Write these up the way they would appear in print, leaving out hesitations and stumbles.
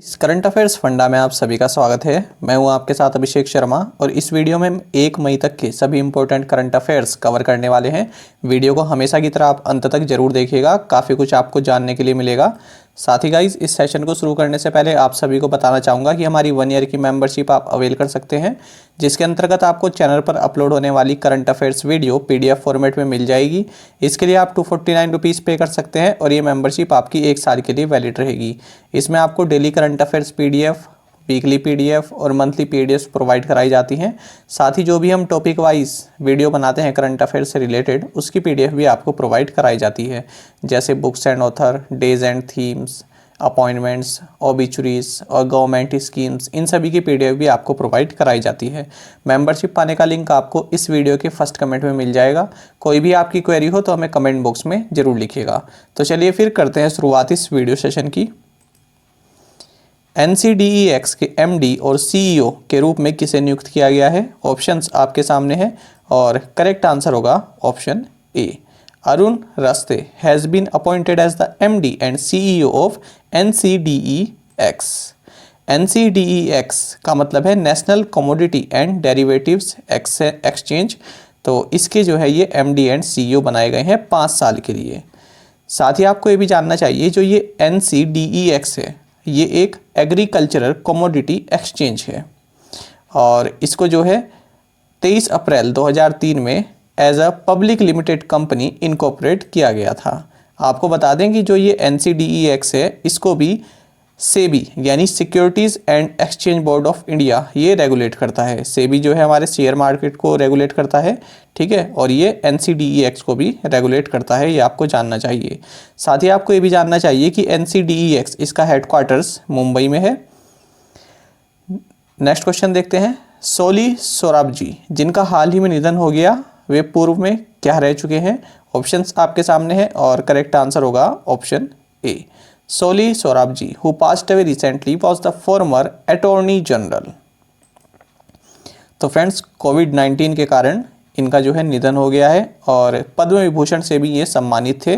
इस current affairs funda में आप सभी का स्वागत है। मैं हूं आपके साथ अभिषेक शर्मा और इस वीडियो में हम 1 मई तक के सभी इंपॉर्टेंट करंट अफेयर्स कवर करने वाले हैं। वीडियो को हमेशा की तरह आप अंत तक जरूर देखिएगा, काफ़ी कुछ आपको जानने के लिए मिलेगा। साथ ही गाइज इस सेशन को शुरू करने से पहले आप सभी को बताना चाहूँगा कि हमारी 1 ईयर की मेंबरशिप आप अवेल कर सकते हैं, जिसके अंतर्गत आपको चैनल पर अपलोड होने वाली current affairs video PDF format में मिल जाएगी। इसके लिए आप 249 रुपीज़ पे कर सकते हैं और ये मेंबरशिप आपकी 1 साल के लिए वैलिड रहेगी। इसमें आपको daily current affairs PDF, weekly PDF और मंथली PDF प्रोवाइड कराई जाती हैं। साथ ही जो भी हम टॉपिक वाइज वीडियो बनाते हैं करंट अफेयर से रिलेटेड, उसकी PDF भी आपको प्रोवाइड कराई जाती है, जैसे books and author, days and themes, appointments, obituaries और गवर्नमेंट स्कीम्स, इन सभी की PDF भी आपको प्रोवाइड कराई जाती है। मेंबरशिप पाने का लिंक आपको इस वीडियो के फर्स्ट कमेंट में मिल जाएगा। कोई भी आपकी क्वेरी हो तो हमें कमेंट बॉक्स में ज़रूर लिखिएगा। तो चलिए फिर करते हैं शुरुआत इस वीडियो सेशन की। NCDEX के MD और CEO के रूप में किसे नियुक्त किया गया है? ऑप्शंस आपके सामने हैं और करेक्ट आंसर होगा option a. Arun Raste has been appointed as the MD and CEO of NCDEX। NCDEX का मतलब है national commodity and derivatives exchange. तो इसके जो है ये MD एंड CEO बनाए गए हैं 5 साल के लिए। साथ ही आपको ये भी जानना चाहिए, जो ये NCDEX है ये एक एग्रीकल्चरल कमोडिटी एक्सचेंज है और इसको जो है 23 अप्रैल 2003 में as a public limited company incorporate किया गया था। आपको बता दें कि जो ये NCDEX है इसको भी सेबी यानी securities and exchange board of India ये रेगुलेट करता है। सेबी जो है हमारे शेयर मार्केट को रेगुलेट करता है, ठीक है, और ये NCDEX को भी रेगुलेट करता है, ये आपको जानना चाहिए। साथ ही आपको ये भी जानना चाहिए कि NCDEX इसका हेडक्वार्टर्स मुंबई में है। नेक्स्ट क्वेश्चन देखते हैं। सोली सोराबजी जिनका हाल ही में निधन हो गया, वे पूर्व में क्या रह चुके हैं? ऑप्शंस आपके सामने हैं और करेक्ट आंसर होगा option a. Soli Sorabjee who passed away recently was the former Attorney General। तो फ्रेंड्स कोविड-19 के कारण इनका जो है निधन हो गया है और पद्म विभूषण से भी ये सम्मानित थे।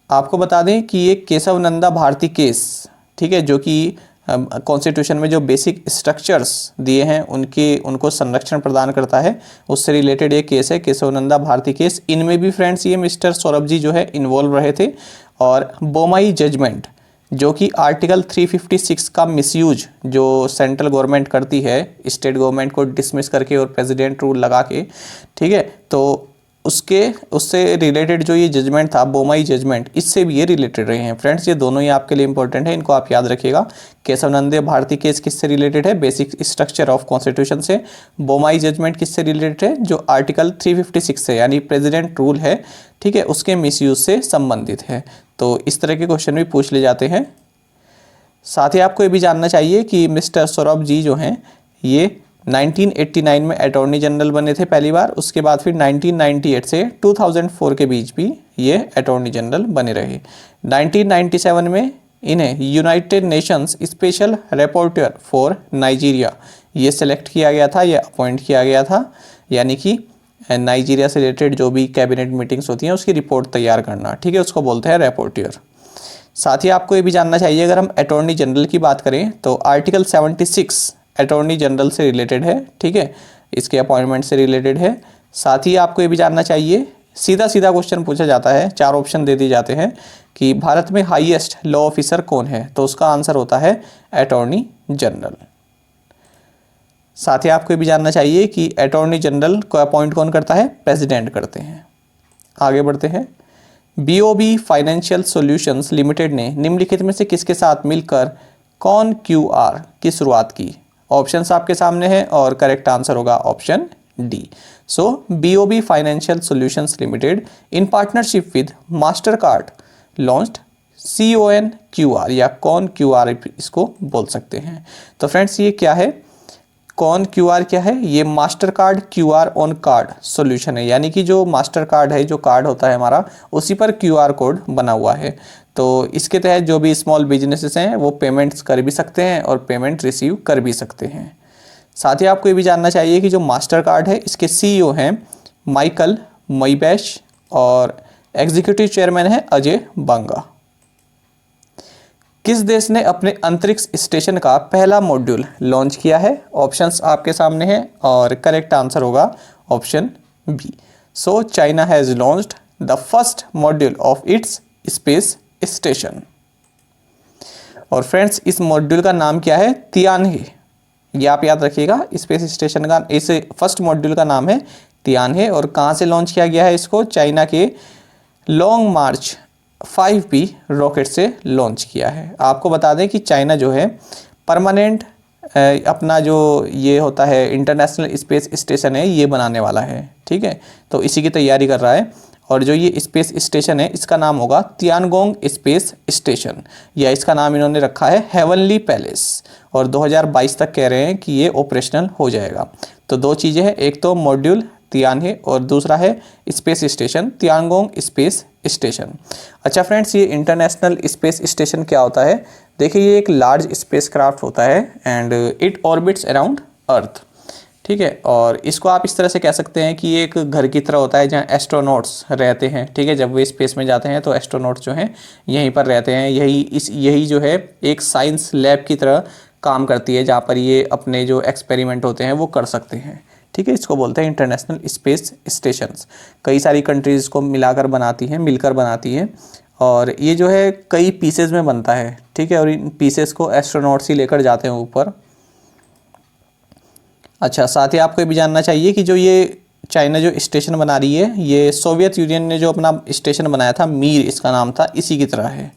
आपको बता दें कि ये केशव नंदा भारती केस, ठीक है, जो कि कॉन्स्टिट्यूशन में जो बेसिक स्ट्रक्चर्स दिए हैं उनको संरक्षण प्रदान करता है, उससे रिलेटेड ये केस है केशव नंदा भारती केस। इनमें भी फ्रेंड्स ये मिस्टर सौरभ जो है इन्वॉल्व रहे थे। और बोमाई जजमेंट जो कि आर्टिकल 356 का मिसयूज जो सेंट्रल गवर्नमेंट करती है स्टेट गवर्नमेंट को डिसमिस करके और प्रेसिडेंट रूल लगा के, ठीक है, तो उससे रिलेटेड जो ये जजमेंट था बोमाई जजमेंट, इससे भी ये रिलेटेड रहे हैं। फ्रेंड्स ये दोनों ही आपके लिए इंपॉर्टेंट है, इनको आप याद रखिएगा। केशव नंदे भारती केस किससे रिलेटेड है? बेसिक स्ट्रक्चर ऑफ कॉन्स्टिट्यूशन से। बोमाई जजमेंट किससे रिलेटेड है? जो आर्टिकल 356 से यानी प्रेसिडेंट रूल है, ठीक है, उसके मिसयूज से संबंधित है। तो इस तरह के क्वेश्चन भी पूछ ले जाते हैं। साथ ही आपको ये भी जानना चाहिए कि मिस्टर सौरभ जी जो हैं ये 1989 में अटॉर्नी जनरल बने थे पहली बार, उसके बाद फिर 1998 से 2004 के बीच भी ये अटॉर्नी जनरल बने रहे। 1997 में इन्हें United Nations special reporter for Nigeria ये सेलेक्ट किया गया था, ये अपॉइंट किया गया था, यानी कि नाइजीरिया से रिलेटेड जो भी कैबिनेट मीटिंग्स होती हैं उसकी रिपोर्ट तैयार करना, ठीक है, उसको बोलते हैं रिपोर्टर। साथ ही आपको ये भी जानना चाहिए, अगर हम अटॉर्नी जनरल की बात करें तो आर्टिकल 76 अटॉर्नी जनरल से रिलेटेड है, ठीक है, इसके अपॉइंटमेंट से रिलेटेड है। साथ ही आपको ये भी जानना चाहिए, सीधा सीधा क्वेश्चन पूछा जाता है, 4 ऑप्शन दे दिए जाते हैं कि भारत में हाईएस्ट लॉ ऑफिसर कौन है, तो उसका आंसर होता है अटॉर्नी जनरल। साथ ही आपको ये भी जानना चाहिए कि अटॉर्नी जनरल को अपॉइंट कौन करता है? प्रेसिडेंट करते हैं। आगे बढ़ते हैं। BOB फाइनेंशियल सॉल्यूशंस लिमिटेड ने निम्नलिखित में से किसके साथ मिलकर कॉन QR की शुरुआत की? ऑप्शंस आपके सामने हैं और करेक्ट आंसर होगा option D. So BOB financial solutions limited in partnership with master card launched CON QR या कॉन QR इसको बोल सकते हैं। तो फ्रेंड्स ये क्या है? कॉन QR क्या है? ये master card QR on card solution है, यानी कि जो मास्टर कार्ड है, जो कार्ड होता है हमारा, उसी पर QR कोड बना हुआ है। तो इसके तहत जो भी स्मॉल बिजनेसेस हैं वो पेमेंट्स कर भी सकते हैं और पेमेंट रिसीव कर भी सकते हैं। साथ ही आपको ये भी जानना चाहिए कि जो मास्टर कार्ड है इसके CEO हैं माइकल मईबैश और एग्जीक्यूटिव चेयरमैन है अजय बांगा। किस देश ने अपने अंतरिक्ष स्टेशन का पहला मॉड्यूल लॉन्च किया है? ऑप्शंस आपके सामने हैं और करेक्ट आंसर होगा option b. So China has launched the first module of its space station. और फ्रेंड्स, इस मॉड्यूल का नाम क्या है? तियानहे। ये आप याद रखिएगा, स्पेस स्टेशन का इस फर्स्ट मॉड्यूल का नाम है तियानहे। और कहाँ से लॉन्च किया गया है इसको? चाइना के लॉन्ग मार्च 5B रॉकेट से लॉन्च किया है। आपको बता दें कि चाइना जो है परमानेंट अपना जो ये होता है इंटरनेशनल स्पेस स्टेशन है ये बनाने वाला है, ठीक है। तो इसी की तैयारी कर रहा है। और जो ये स्पेस स्टेशन है इसका नाम होगा तियानगोंग स्पेस स्टेशन, या इसका नाम इन्होंने रखा है हेवनली पैलेस। और 2022 तक कह रहे हैं कि ये ऑपरेशनल हो जाएगा। तो दो चीज़ें हैं, एक तो मॉड्यूल तियानहे और दूसरा है space station Tiangong space station. अच्छा फ्रेंड्स, ये इंटरनेशनल स्पेस स्टेशन क्या होता है? देखिए, ये एक लार्ज स्पेस क्राफ्ट होता है एंड इट ऑर्बिट्स अराउंड अर्थ, ठीक है। और इसको आप इस तरह से कह सकते हैं कि ये एक घर की तरह होता है जहाँ एस्ट्रोनॉट्स रहते हैं, ठीक है। जब वे स्पेस में जाते हैं तो एस्ट्रोनॉट्स जो हैं यहीं पर रहते हैं। यही जो है एक साइंस लैब की तरह काम करती है जहाँ पर ये अपने जो एक्सपेरिमेंट होते हैं वो कर सकते हैं, ठीक है। इसको बोलते हैं इंटरनेशनल स्पेस स्टेशंस। कई सारी कंट्रीज़ को मिलकर बनाती हैं और ये जो है कई पीसेज में बनता है, ठीक है। और इन पीसेस को एस्ट्रोनॉट्स ही लेकर जाते हैं ऊपर। अच्छा, साथ ही आपको ये भी जानना चाहिए कि जो ये चाइना जो स्टेशन बना रही है ये सोवियत यूनियन ने जो अपना स्टेशन बनाया था, मीर इसका नाम था, इसी की तरह है।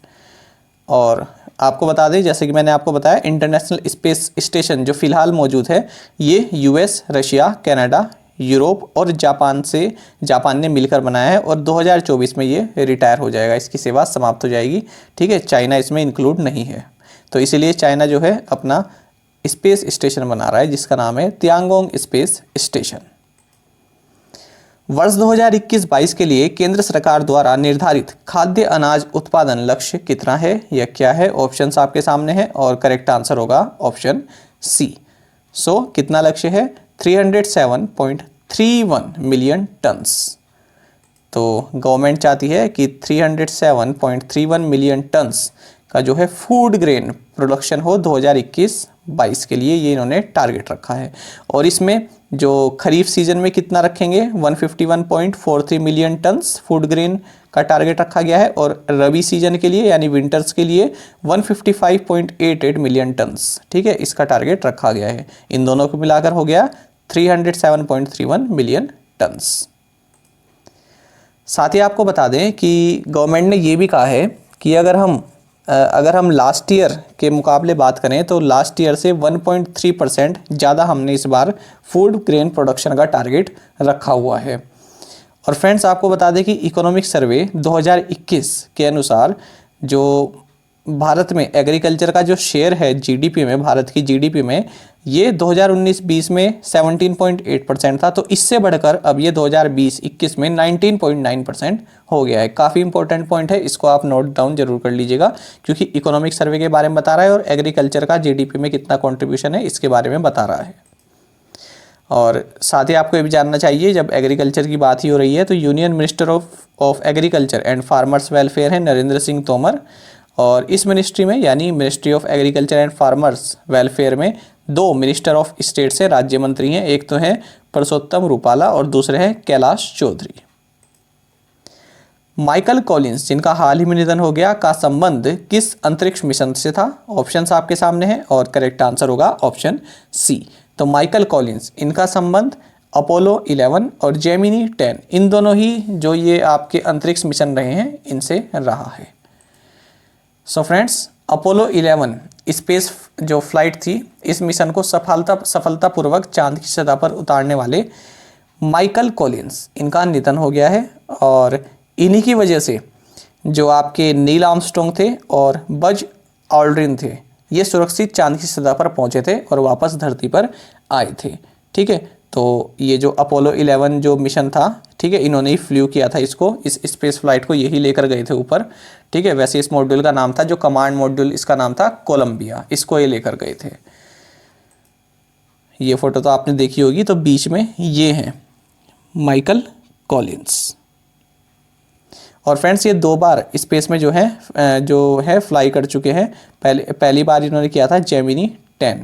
और आपको बता दें, जैसे कि मैंने आपको बताया, इंटरनेशनल स्पेस स्टेशन जो फ़िलहाल मौजूद है ये US, रशिया, कनाडा, यूरोप और जापान ने मिलकर बनाया है। और 2024 में ये रिटायर हो जाएगा, इसकी सेवा समाप्त हो जाएगी, ठीक है। चाइना इसमें इंक्लूड नहीं है। तो इसीलिए चाइना जो है अपना स्पेस स्टेशन बना रहा है जिसका नाम है तियानगोंग स्पेस स्टेशन। वर्ष 2021-22 के लिए केंद्र सरकार द्वारा निर्धारित खाद्य अनाज उत्पादन लक्ष्य कितना है? यह क्या है? ऑप्शंस आपके सामने हैं और करेक्ट आंसर होगा ऑप्शन सी। सो कितना लक्ष्य है? 307.31 मिलियन टन्स। तो गवर्नमेंट चाहती है कि 307.31 मिलियन टन्स का जो है फूड ग्रेन प्रोडक्शन हो 2021-22 के लिए, ये इन्होंने टारगेट रखा है। और इसमें जो खरीफ सीजन में कितना रखेंगे? 151.43 मिलियन टन्स फूड ग्रेन का टारगेट रखा गया है। और रबी सीजन के लिए यानी विंटर्स के लिए 155.88 मिलियन टन्स, ठीक है, इसका टारगेट रखा गया है। इन दोनों को मिलाकर हो गया 307.31 मिलियन टन्स। साथ ही आपको बता दें कि गवर्नमेंट ने ये भी कहा है कि अगर हम लास्ट ईयर के मुकाबले बात करें तो लास्ट ईयर से 1.3% ज़्यादा हमने इस बार फूड ग्रेन प्रोडक्शन का टारगेट रखा हुआ है। और फ्रेंड्स, आपको बता दें कि इकोनॉमिक सर्वे 2021 के अनुसार जो भारत में एग्रीकल्चर का जो शेयर है GDP में, भारत की GDP में, ये 2019-20 में 17.8% था। तो इससे बढ़कर अब ये 2020-21 में 19.9% हो गया है। काफ़ी इंपॉर्टेंट पॉइंट है, इसको आप नोट डाउन जरूर कर लीजिएगा क्योंकि इकोनॉमिक सर्वे के बारे में बता रहा है और एग्रीकल्चर का GDP में कितना कॉन्ट्रीब्यूशन है इसके बारे में बता रहा है। और साथ ही आपको ये भी जानना चाहिए, जब एग्रीकल्चर की बात ही हो रही है तो union minister of agriculture and farmers welfare है नरेंद्र सिंह तोमर। और इस मिनिस्ट्री में यानी ministry of agriculture and farmers welfare में 2 मिनिस्टर ऑफ स्टेट से राज्य मंत्री हैं। एक तो हैं परसोत्तम रूपाला और दूसरे हैं कैलाश चौधरी। माइकल कॉलिंस, जिनका हाल ही में निधन हो गया, का संबंध किस अंतरिक्ष मिशन से था? ऑप्शंस आपके सामने हैं और करेक्ट आंसर होगा ऑप्शन सी। तो माइकल कॉलिंस, इनका संबंध अपोलो 11 और जेमिनी 10, इन दोनों ही जो ये आपके अंतरिक्ष मिशन रहे हैं इनसे रहा है। सो फ्रेंड्स, अपोलो 11 स्पेस जो फ्लाइट थी, इस मिशन को सफलतापूर्वक चांद की सतह पर उतारने वाले माइकल कॉलिंस, इनका निधन हो गया है। और इन्हीं की वजह से जो आपके नील आर्मस्ट्रॉन्ग थे और बज ऑल्ड्रिन थे, ये सुरक्षित चांद की सतह पर पहुंचे थे और वापस धरती पर आए थे, ठीक है। तो ये जो अपोलो 11 जो मिशन था, ठीक है, इन्होंने ही फ्लू किया था इसको, इस स्पेस फ्लाइट को यही लेकर गए थे ऊपर, ठीक है। वैसे इस मॉड्यूल का नाम था, जो कमांड मॉड्यूल इसका नाम था कोलंबिया, इसको ये लेकर गए थे। ये फोटो तो आपने देखी होगी। तो बीच में ये हैं माइकल कॉलिंस। और फ्रेंड्स ये 2 बार स्पेस में जो है फ्लाई कर चुके हैं। पहली बार इन्होंने किया था जेमिनी 10,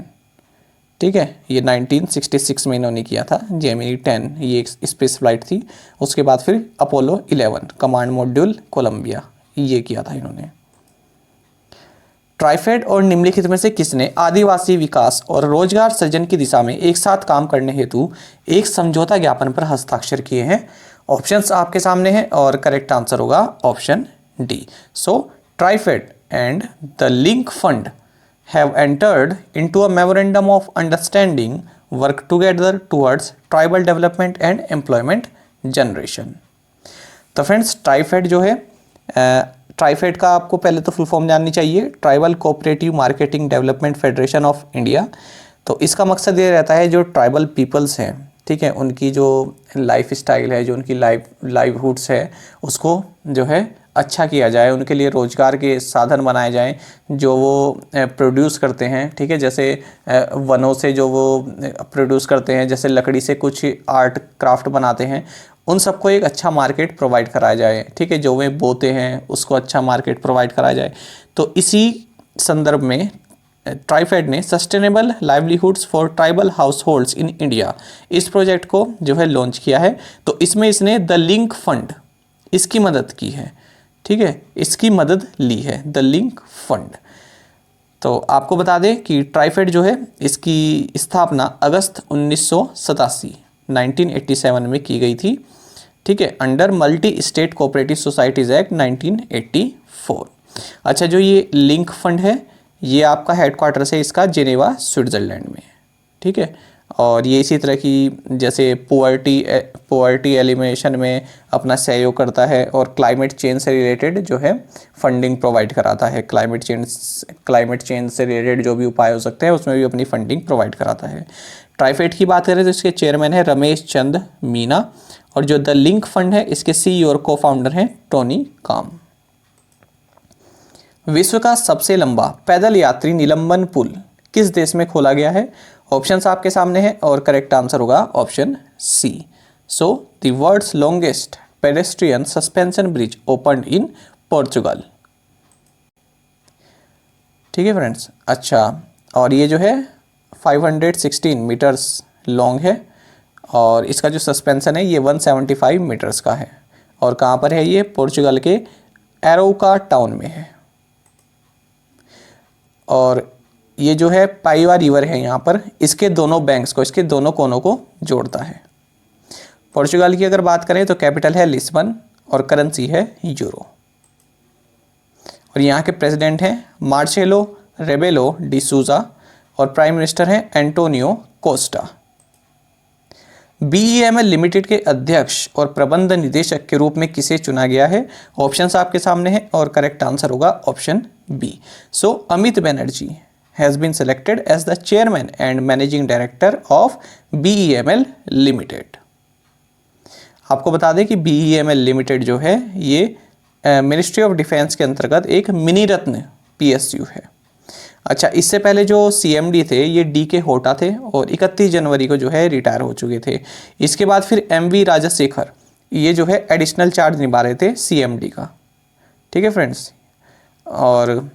ठीक है, ये 1966 में इन्होंने किया था जेमिनी 10, ये एक स्पेस फ्लाइट थी। उसके बाद फिर अपोलो 11 कमांड मॉड्यूल कोलंबिया, ये किया था इन्होंने। ट्राइफेड और निम्नलिखित में से किसने आदिवासी विकास और रोजगार सृजन की दिशा में एक साथ काम करने हेतु एक समझौता ज्ञापन पर हस्ताक्षर किए हैं? ऑप्शंस आपके सामने हैं और करेक्ट आंसर होगा option D. So TRIFED and the link fund have entered into a memorandum of understanding work together towards tribal development and employment generation। तो फ्रेंड्स ट्राइफेड जो है, ट्राइफेड का आपको पहले तो फुल फॉर्म जाननी चाहिए, tribal cooperative marketing development federation of India. तो इसका मकसद ये रहता है जो ट्राइबल पीपल्स हैं, ठीक है, उनकी जो लाइफ स्टाइल है, जो उनकी लाइवहुड्स है, उसको जो है अच्छा किया जाए, उनके लिए रोज़गार के साधन बनाए जाएं, जो वो प्रोड्यूस करते हैं, ठीक है, जैसे वनों से जो वो प्रोड्यूस करते हैं, जैसे लकड़ी से कुछ आर्ट क्राफ्ट बनाते हैं, उन सबको एक अच्छा मार्केट प्रोवाइड कराया जाए, ठीक है, जो वे बोते हैं उसको अच्छा मार्केट प्रोवाइड कराया जाए। तो इसी संदर्भ में ट्राइफेड ने sustainable livelihoods for tribal households in India इस प्रोजेक्ट को जो है लॉन्च किया है। तो इसमें इसने द लिंक फंड, इसकी मदद की है, ठीक है, इसकी मदद ली है, द लिंक फंड। तो आपको बता दें कि ट्राइफेड जो है इसकी स्थापना अगस्त 1987 में की गई थी, ठीक है, under multi state cooperative societies act 1984। अच्छा, जो ये लिंक फंड है ये आपका हेडक्वार्टर्स है इसका जेनेवा स्विट्ज़रलैंड में, ठीक है, और ये इसी तरह की जैसे पोवर्टी एलिमिनेशन में अपना सहयोग करता है और क्लाइमेट चेंज से रिलेटेड जो है फंडिंग प्रोवाइड कराता है। क्लाइमेट चेंज से रिलेटेड जो भी उपाय हो सकते हैं उसमें भी अपनी फंडिंग प्रोवाइड कराता है। ट्राइफेड की बात करें तो इसके चेयरमैन है रमेश चंद मीना, और जो द लिंक फंड है इसके CEO और को फाउंडर हैं टोनी काम। विश्व का सबसे लंबा पैदल यात्री निलंबन पुल किस देश में खोला गया है? ऑप्शंस आपके सामने हैं और करेक्ट आंसर होगा option c. So the world's longest pedestrian suspension bridge opened in Portugal, ठीक है फ्रेंड्स। अच्छा, और ये जो है 516 मीटर्स लॉन्ग है और इसका जो सस्पेंशन है ये 175 मीटर्स का है, और कहाँ पर है ये? पोर्चुगल के एरोका टाउन में है। और ये जो है पाइवा रिवर है यहाँ पर, इसके दोनों बैंक्स को, इसके दोनों कोनों को जोड़ता है। पोर्चुगल की अगर बात करें तो कैपिटल है लिस्बन और करेंसी है यूरो, और यहाँ के प्रेसिडेंट हैं मार्सेलो रेबेलो डी सूजा और प्राइम मिनिस्टर हैं एंटोनियो कोस्टा। BEML लिमिटेड के अध्यक्ष और प्रबंध निदेशक के रूप में किसे चुना गया है? ऑप्शंस आपके सामने हैं और करेक्ट आंसर होगा option b. So Amit Banerjee has been selected as the chairman and managing director of BEML limited. आपको बता दें कि BEML लिमिटेड जो है ये मिनिस्ट्री ऑफ डिफेंस के अंतर्गत एक मिनी रत्न PSU है। अच्छा, इससे पहले जो CMD थे ये DK होटा थे और 31 जनवरी को जो है रिटायर हो चुके थे। इसके बाद फिर MV राजशेखर ये जो है एडिशनल चार्ज निभा रहे थे CMD का, ठीक है फ्रेंड्स। और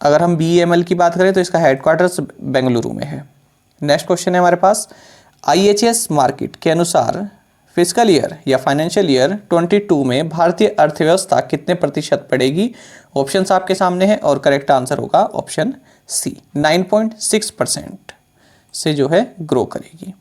अगर हम BEML की बात करें तो इसका हेडक्वार्टर्स बेंगलुरु में है। नेक्स्ट क्वेश्चन है हमारे पास, IHS मार्केट के अनुसार फिजिकल ईयर या फाइनेंशियल ईयर 22 में भारतीय अर्थव्यवस्था कितने प्रतिशत बढ़ेगी? ऑप्शंस आपके सामने हैं और करेक्ट आंसर होगा ऑप्शन सी, 9.6% से जो है ग्रो करेगी,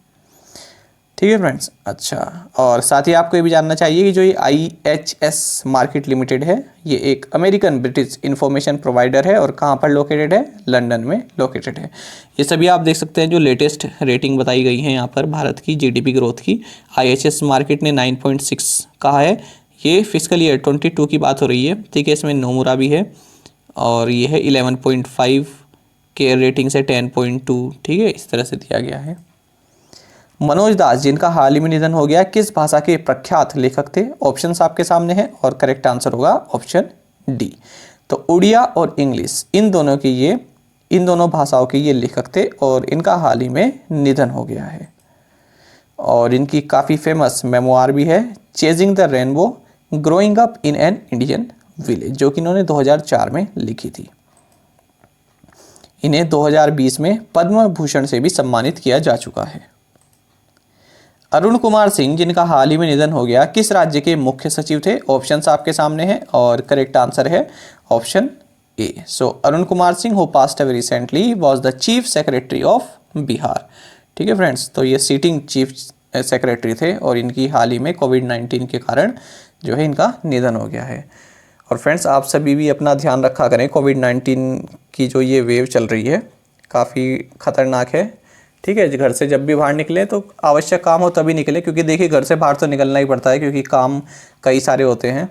ठीक है फ्रेंड्स। अच्छा, और साथ ही आपको ये भी जानना चाहिए कि जो ये IHS मार्केट लिमिटेड है ये एक अमेरिकन ब्रिटिश इंफॉर्मेशन प्रोवाइडर है और कहाँ पर लोकेटेड है? लंदन में लोकेटेड है। ये सभी आप देख सकते हैं जो लेटेस्ट रेटिंग बताई गई है यहाँ पर भारत की GDP ग्रोथ की। IHS मार्केट ने 9.6 कहा है। ये फिजिकल ईयर 22 की बात हो रही है, ठीक है, इसमें नोमुरा भी है और ये है 11.5 के रेटिंग से 10.2, ठीक है, इस तरह से दिया गया है। मनोज दास जिनका हाल ही में निधन हो गया किस भाषा के प्रख्यात लेखक थे? ऑप्शंस आपके सामने हैं और करेक्ट आंसर होगा ऑप्शन डी। तो उड़िया और इंग्लिश इन दोनों भाषाओं के ये लेखक थे और इनका हाल ही में निधन हो गया है। और इनकी काफ़ी फेमस मेमोआर भी है, chasing the rainbow growing up in an Indian village, जो कि इन्होंने 2004 में लिखी थी। इन्हें 2020 में पद्म भूषण से भी सम्मानित किया जा चुका है। अरुण कुमार सिंह, जिनका हाल ही में निधन हो गया, किस राज्य के मुख्य सचिव थे? ऑप्शंस आपके सामने हैं और करेक्ट आंसर है option A. So Arun Kumar Singh who passed away recently was the chief secretary of Bihar. ठीक है फ्रेंड्स, तो ये सीटिंग चीफ सेक्रेटरी थे और इनकी हाल ही में कोविड-19 के कारण जो है इनका निधन हो गया है। और फ्रेंड्स, आप सभी भी अपना ध्यान रखा करें, कोविड-19 की जो ये वेव चल रही है काफ़ी ख़तरनाक है। ठीक है, घर से जब भी बाहर निकले तो आवश्यक काम हो तभी निकले, क्योंकि देखिए घर से बाहर तो निकलना ही पड़ता है क्योंकि काम कई सारे होते हैं।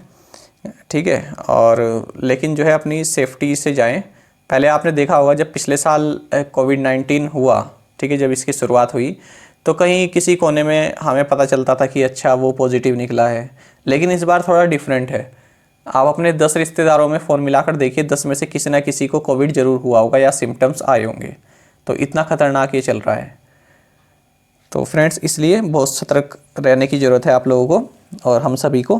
ठीक है, और लेकिन जो है अपनी सेफ्टी से जाएं। पहले आपने देखा होगा जब पिछले साल कोविड-19 हुआ, ठीक है, जब इसकी शुरुआत हुई तो कहीं किसी कोने में हमें पता चलता था कि अच्छा वो पॉजिटिव निकला है, लेकिन इस बार थोड़ा डिफरेंट है। आप अपने 10 रिश्तेदारों में फ़ोन मिलाकर देखिए, 10 में से किसी ना किसी को कोविड ज़रूर हुआ होगा या सिम्टम्स आए होंगे। तो इतना ख़तरनाक ये चल रहा है। तो फ्रेंड्स, इसलिए बहुत सतर्क रहने की ज़रूरत है आप लोगों को और हम सभी को।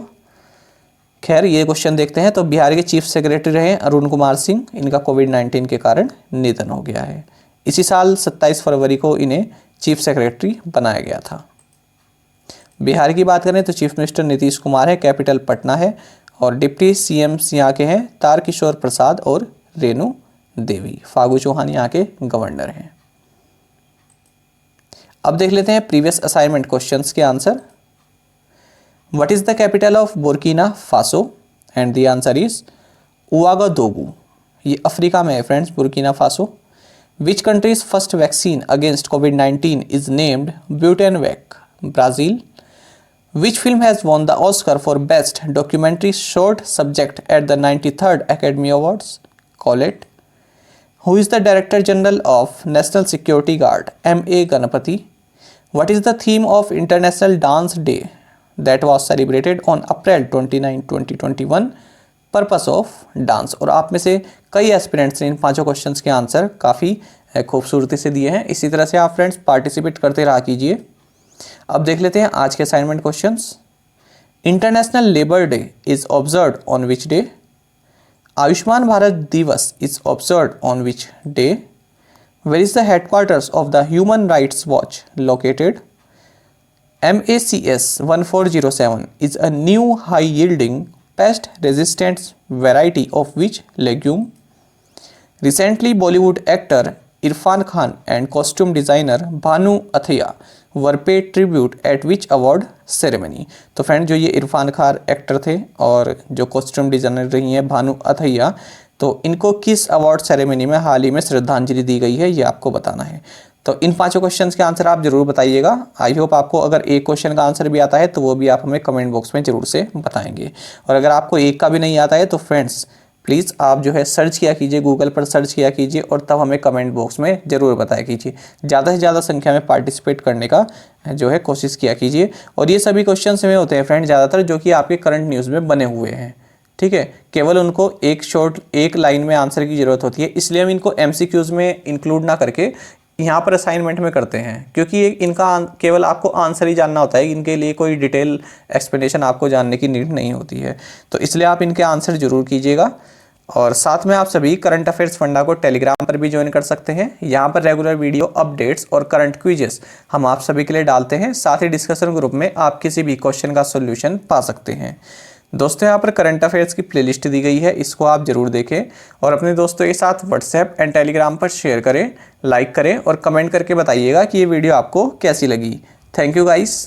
खैर, ये क्वेश्चन देखते हैं। तो बिहार के चीफ सेक्रेटरी रहे अरुण कुमार सिंह, इनका कोविड-19 के कारण निधन हो गया है। इसी साल 27 फरवरी को इन्हें चीफ सेक्रेटरी बनाया गया था। बिहार की बात करें तो चीफ मिनिस्टर नीतीश कुमार है, कैपिटल पटना है और डिप्टी सीएम यहाँ के हैं तारकिशोर प्रसाद और रेणु देवी। फागू चौहान यहाँ के गवर्नर हैं। अब देख लेते हैं प्रीवियस असाइनमेंट क्वेश्चंस के answer. What is the capital of Burkina Faso? And the answer is Ouagadougou. ये अफ्रीका में है friends, Burkina Faso. Which countries first vaccine against कोविड-19 is named Butanvac? Brazil. Which film has won the Oscar for Best Documentary Short Subject at the 93rd Academy Awards? Colette. Who is the Director General of National Security Guard? M.A. Ganapathy. What is the theme of International Dance Day that was celebrated on April 29, 2021? Purpose of Dance. और आप में से कई aspirants ने इन पांचों questions के answer काफ़ी खूबसूरती से दिए हैं। इसी तरह से आप फ्रेंड्स पार्टिसिपेट करते रहा कीजिए। अब देख लेते हैं आज के assignment questions. International labour day is observed on which day? Ayushman Bharat Diwas is observed on which day? Where is the headquarters of the Human Rights Watch located? MACS 1407 is a new high yielding pest resistant variety of which legume? Recently, Bollywood actor Irfan Khan and costume designer Bhanu Athia were paid tribute at which award ceremony? तो friend, जो ये Irfan Khan actor थे और जो costume designer रही हैं भानु अथैया, तो इनको किस अवार्ड सेरेमनी में हाल ही में श्रद्धांजलि दी गई है, ये आपको बताना है। तो इन पांचों क्वेश्चंस के आंसर आप जरूर बताइएगा। आई होप आपको अगर एक क्वेश्चन का आंसर भी आता है तो वो भी आप हमें कमेंट बॉक्स में ज़रूर से बताएंगे। और अगर आपको एक का भी नहीं आता है तो फ्रेंड्स प्लीज़ आप जो है सर्च किया कीजिए, गूगल पर सर्च किया कीजिए और तब हमें कमेंट बॉक्स में ज़रूर बताया कीजिए। ज़्यादा से ज़्यादा संख्या में पार्टिसिपेट करने का जो है कोशिश किया कीजिए। और ये सभी क्वेश्चन में होते हैं फ्रेंड ज़्यादातर जो कि आपके करंट न्यूज़ में बने हुए हैं। ठीक है, केवल उनको एक लाइन में आंसर की ज़रूरत होती है, इसलिए हम इनको MCQs में इंक्लूड ना करके यहाँ पर असाइनमेंट में करते हैं, क्योंकि इनका केवल आपको आंसर ही जानना होता है, इनके लिए कोई डिटेल एक्सप्लेनेशन आपको जानने की नीड नहीं होती है। तो इसलिए आप इनके आंसर जरूर कीजिएगा। और साथ में आप सभी करंट अफेयर्स फंडा को टेलीग्राम पर भी ज्वाइन कर सकते हैं। यहाँ पर रेगुलर वीडियो अपडेट्स और करंट क्विजेस हम आप सभी के लिए डालते हैं। साथ ही डिस्कशन ग्रुप में आप किसी भी क्वेश्चन का सोल्यूशन पा सकते हैं। दोस्तों, यहाँ पर करंट अफेयर्स की प्लेलिस्ट दी गई है, इसको आप जरूर देखें और अपने दोस्तों के साथ व्हाट्सएप एंड टेलीग्राम पर शेयर करें, लाइक करें और कमेंट करके बताइएगा कि ये वीडियो आपको कैसी लगी। Thank you guys.